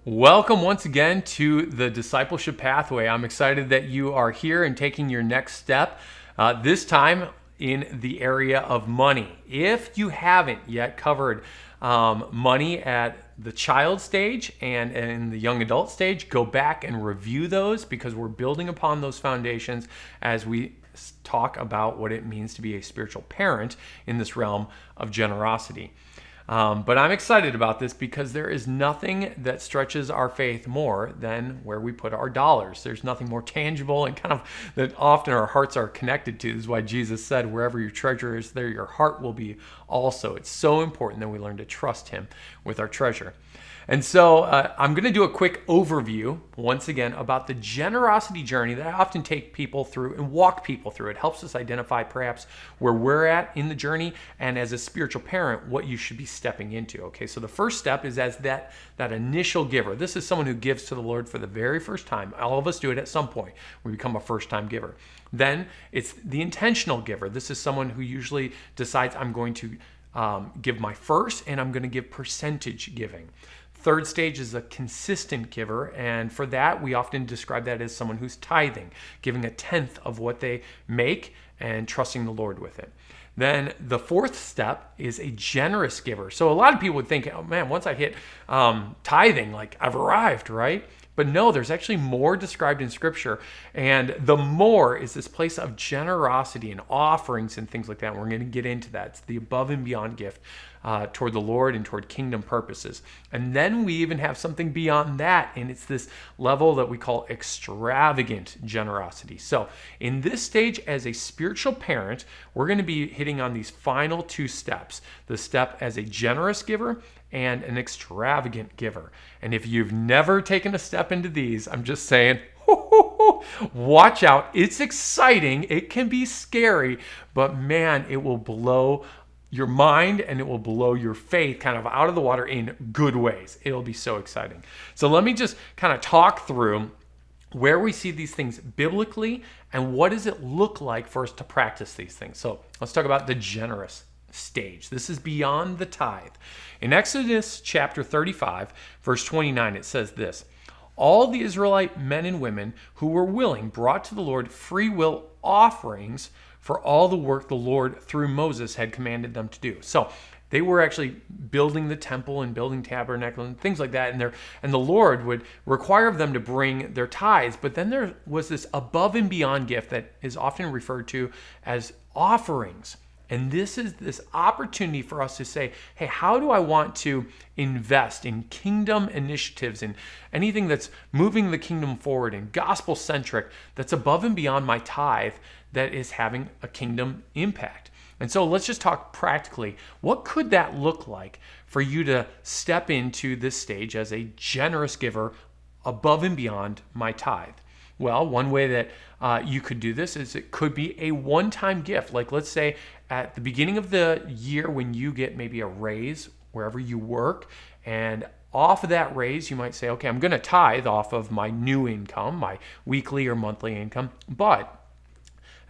Welcome once again to the Discipleship Pathway. I'm excited that you are here and taking your next step, this time in the area of money. If you haven't yet covered money at the child stage and in the young adult stage, go back and review those because we're building upon those foundations as we talk about what it means to be a spiritual parent in this realm of generosity. But I'm excited about this because there is nothing that stretches our faith more than where we put our dollars. There's nothing more tangible and kind of that often our hearts are connected to. This is why Jesus said, wherever your treasure is, there your heart will be also. It's so important that we learn to trust him with our treasure. And so I'm going to do a quick overview, once again, about the generosity journey that I often take people through and walk people through. It helps us identify perhaps where we're at in the journey and as a spiritual parent, what you should be stepping into. Okay, so the first step is as that initial giver. This is someone who gives to the Lord for the very first time. All of us do it at some point. We become a first-time giver. Then it's the intentional giver. This is someone who usually decides, I'm going to give my first and I'm going to give percentage giving. Third stage is a consistent giver, and for that, we often describe that as someone who's tithing, giving a tenth of what they make and trusting the Lord with it. Then the fourth step is a generous giver. So a lot of people would think, oh man, once I hit tithing, like I've arrived, right? But no, there's actually more described in Scripture. And the more is this place of generosity and offerings and things like that. We're going to get into that. It's the above and beyond gift toward the Lord and toward kingdom purposes. And then we even have something beyond that. And it's this level that we call extravagant generosity. So in this stage, as a spiritual parent, we're going to be hitting on these final two steps. The step as a generous giver and an extravagant giver. And if you've never taken a step into these, I'm just saying, watch out. It's exciting. It can be scary, but man, it will blow your mind and it will blow your faith kind of out of the water in good ways. It'll be so exciting. So let me just kind of talk through where we see these things biblically and what does it look like for us to practice these things. So let's talk about the generous stage. This is beyond the tithe. In Exodus chapter 35, verse 29, it says this: all the Israelite men and women who were willing brought to the Lord free will offerings for all the work the Lord through Moses had commanded them to do. So they were actually building the temple and building tabernacle and things like that. And the Lord would require of them to bring their tithes. But then there was this above and beyond gift that is often referred to as offerings. And this is this opportunity for us to say, hey, how do I want to invest in kingdom initiatives and anything that's moving the kingdom forward and gospel-centric that's above and beyond my tithe that is having a kingdom impact? And so let's just talk practically. What could that look like for you to step into this stage as a generous giver above and beyond my tithe? Well, one way that you could do this is it could be a one-time gift. Like let's say at the beginning of the year when you get maybe a raise wherever you work, and off of that raise, you might say, okay, I'm going to tithe off of my new income, my weekly or monthly income. But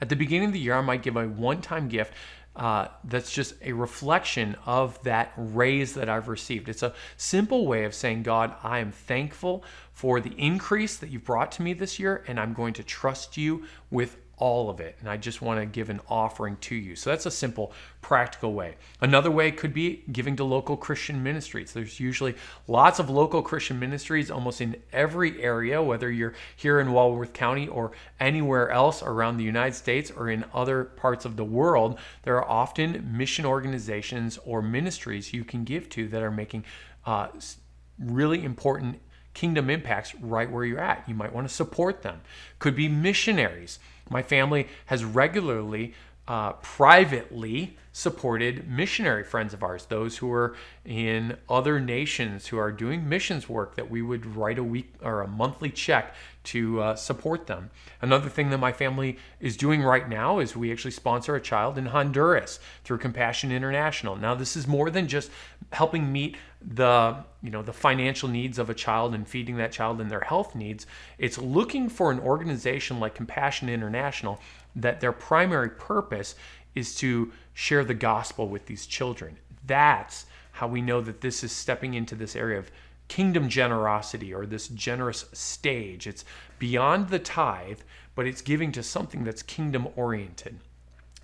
at the beginning of the year, I might give a one-time gift that's just a reflection of that raise that I've received. It's a simple way of saying, God, I am thankful for the increase that you've brought to me this year, and I'm going to trust you with all of it. And I just want to give an offering to you. So that's a simple, practical way. Another way could be giving to local Christian ministries. There's usually lots of local Christian ministries almost in every area, whether you're here in Walworth County or anywhere else around the United States or in other parts of the world. There are often mission organizations or ministries you can give to that are making really important kingdom impacts right where you're at. You might want to support them. Could be missionaries. My family has regularly, privately supported missionary friends of ours, those who are in other nations who are doing missions work that we would write a week or a monthly check to support them. Another thing that my family is doing right now is we actually sponsor a child in Honduras through Compassion International. Now, this is more than just helping meet the financial needs of a child and feeding that child and their health needs. It's looking for an organization like Compassion International that their primary purpose is to share the gospel with these children. That's how we know that this is stepping into this area of kingdom generosity or this generous stage. It's beyond the tithe, but it's giving to something that's kingdom oriented.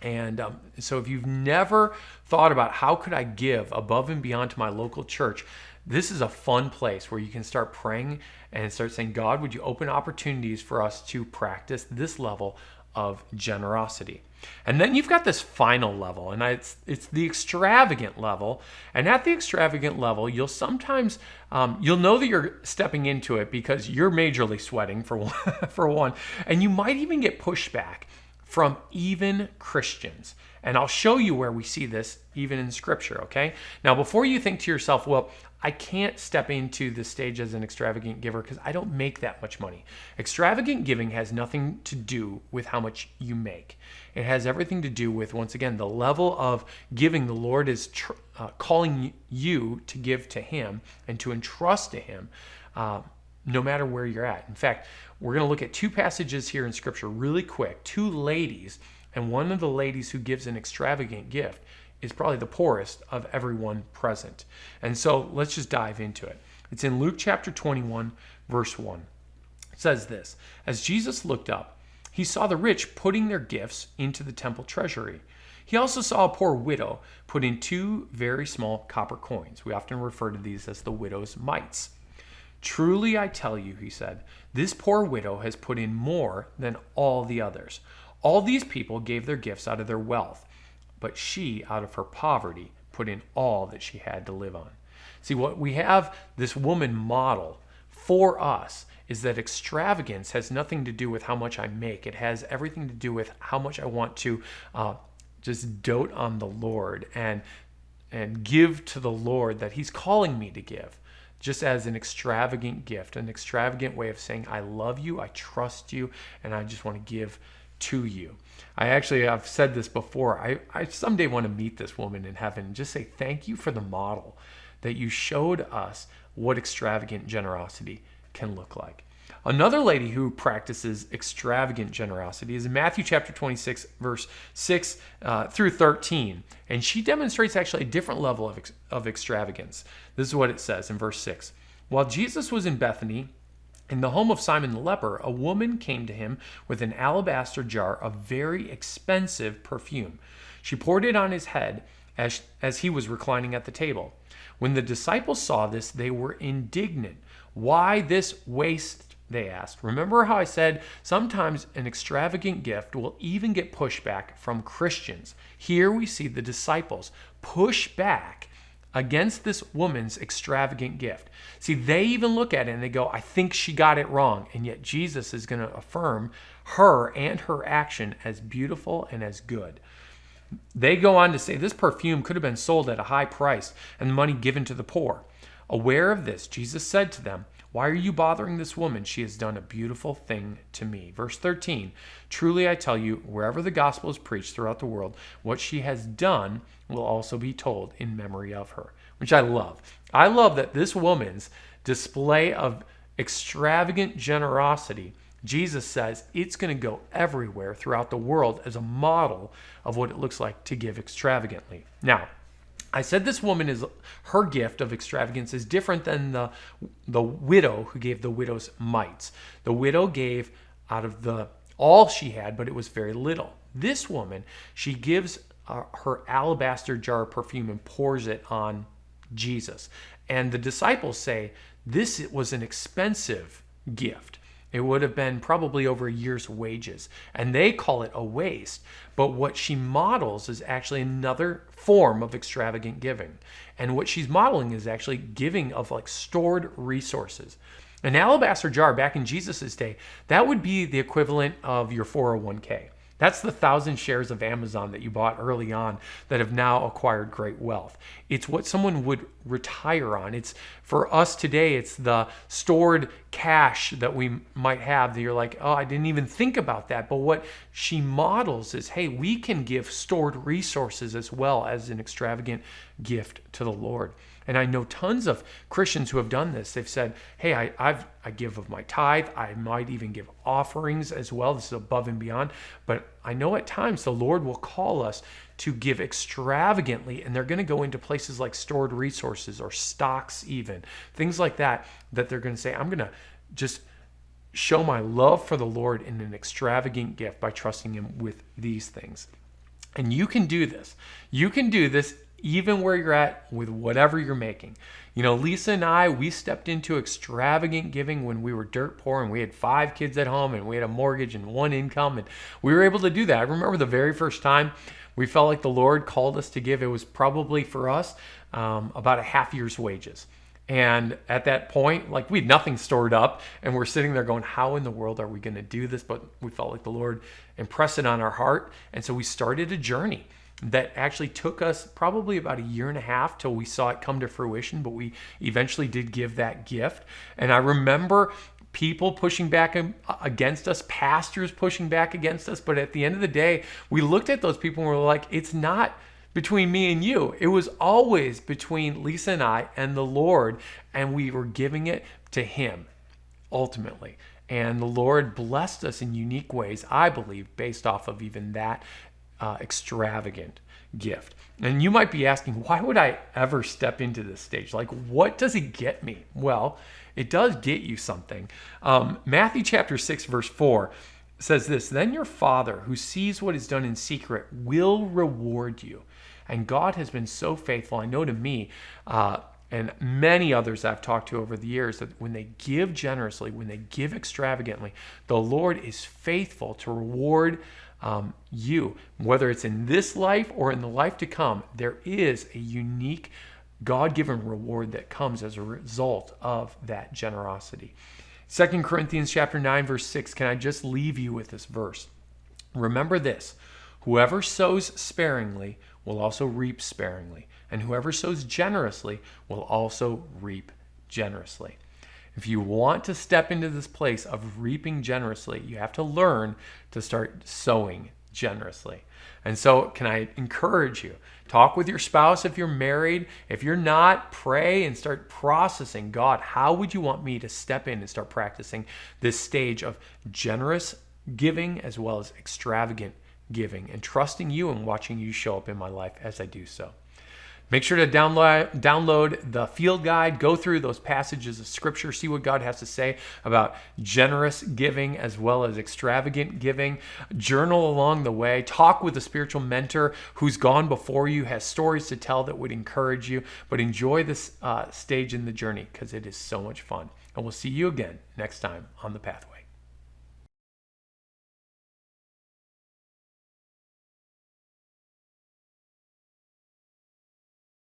And so if you've never thought about how could I give above and beyond to my local church, this is a fun place where you can start praying and start saying, God, would you open opportunities for us to practice this level of generosity? And then you've got this final level, and it's the extravagant level. And at the extravagant level, you'll sometimes, you'll know that you're stepping into it because you're majorly sweating for one, and you might even get pushback from even Christians. And I'll show you where we see this even in Scripture, okay? Now, before you think to yourself, well, I can't step into this stage as an extravagant giver because I don't make that much money. Extravagant giving has nothing to do with how much you make. It has everything to do with, once again, the level of giving the Lord is calling you to give to Him and to entrust to Him, no matter where you're at. In fact, we're going to look at two passages here in Scripture really quick. Two ladies, and one of the ladies who gives an extravagant gift is probably the poorest of everyone present. And so let's just dive into it. It's in Luke chapter 21, verse 1. It says this, as Jesus looked up, he saw the rich putting their gifts into the temple treasury. He also saw a poor widow put in 2 very small copper coins. We often refer to these as the widow's mites. Truly, I tell you, he said, this poor widow has put in more than all the others. All these people gave their gifts out of their wealth, but she, out of her poverty, put in all that she had to live on. See, what we have this woman model for us is that extravagance has nothing to do with how much I make. It has everything to do with how much I want to just dote on the Lord and give to the Lord that He's calling me to give. Just as an extravagant gift, an extravagant way of saying, I love you, I trust you, and I just want to give to you. I've said this before. I someday want to meet this woman in heaven and just say thank you for the model that you showed us what extravagant generosity can look like. Another lady who practices extravagant generosity is in Matthew chapter 26, verse 6 through 13. And she demonstrates actually a different level of extravagance. This is what it says in verse 6. While Jesus was in Bethany, in the home of Simon the leper, a woman came to him with an alabaster jar of very expensive perfume. She poured it on his head as he was reclining at the table. When the disciples saw this, they were indignant. Why this waste, they asked. Remember how I said sometimes an extravagant gift will even get pushback from Christians. Here we see the disciples push back against this woman's extravagant gift. See, they even look at it and they go, I think she got it wrong. And yet Jesus is going to affirm her and her action as beautiful and as good. They go on to say this perfume could have been sold at a high price and the money given to the poor. Aware of this, Jesus said to them, why are you bothering this woman? She has done a beautiful thing to me. Verse 13, truly I tell you, wherever the gospel is preached throughout the world, what she has done will also be told in memory of her, which I love. I love that this woman's display of extravagant generosity, Jesus says it's going to go everywhere throughout the world as a model of what it looks like to give extravagantly. Now, I said this woman is her gift of extravagance is different than the widow who gave the widow's mites. The widow gave out of all she had, but it was very little. This woman, she gives her alabaster jar of perfume and pours it on Jesus. And the disciples say this was an expensive gift. It would have been probably over a year's wages. And they call it a waste. But what she models is actually another form of extravagant giving. And what she's modeling is actually giving of like stored resources. An alabaster jar back in Jesus' day, that would be the equivalent of your 401k. That's the 1,000 shares of Amazon that you bought early on that have now acquired great wealth. It's what someone would retire on. It's for us today, it's the stored cash that we might have that you're like, oh, I didn't even think about that. But what she models is, hey, we can give stored resources as well as an extravagant gift to the Lord. And I know tons of Christians who have done this. They've said, hey, I give of my tithe. I might even give offerings as well. This is above and beyond. But I know at times the Lord will call us to give extravagantly, and they're going to go into places like stored resources or stocks, even things like that, that they're going to say, I'm going to just show my love for the Lord in an extravagant gift by trusting him with these things. And you can do this. You can do this even where you're at with whatever you're making. You know, Lisa and I, we stepped into extravagant giving when we were dirt poor and we had 5 kids at home and we had a mortgage and 1 income, and we were able to do that. I remember the very first time we felt like the Lord called us to give. It was probably for us about a half year's wages. And at that point, like, we had nothing stored up, and we're sitting there going, how in the world are we going to do this? But we felt like the Lord impressed it on our heart. And so we started a journey that actually took us probably about 1.5 years till we saw it come to fruition. But we eventually did give that gift. And I remember people pushing back against us, pastors pushing back against us. But at the end of the day, we looked at those people and we were like, it's not between me and you. It was always between Lisa and I and the Lord, and we were giving it to him ultimately. And the Lord blessed us in unique ways, I believe, based off of even that extravagant gift. And you might be asking, why would I ever step into this stage? Like, what does it get me? Well, it does get you something. Matthew chapter 6, verse 4 says this, then your Father who sees what is done in secret will reward you. And God has been so faithful, I know, to me and many others I've talked to over the years, that when they give generously, when they give extravagantly, the Lord is faithful to reward you. Whether it's in this life or in the life to come, there is a unique God-given reward that comes as a result of that generosity. 2 Corinthians chapter 9, verse 6, can I just leave you with this verse? Remember this, whoever sows sparingly will also reap sparingly, and whoever sows generously will also reap generously. If you want to step into this place of reaping generously, you have to learn to start sowing generously. And so can I encourage you, talk with your spouse if you're married. If you're not, pray and start processing, God, how would you want me to step in and start practicing this stage of generous giving as well as extravagant giving, and trusting you and watching you show up in my life as I do so. Make sure to download the field guide, go through those passages of scripture, see what God has to say about generous giving as well as extravagant giving. Journal along the way. Talk with a spiritual mentor who's gone before you, has stories to tell that would encourage you. But enjoy this stage in the journey because it is so much fun. And we'll see you again next time on The Pathway.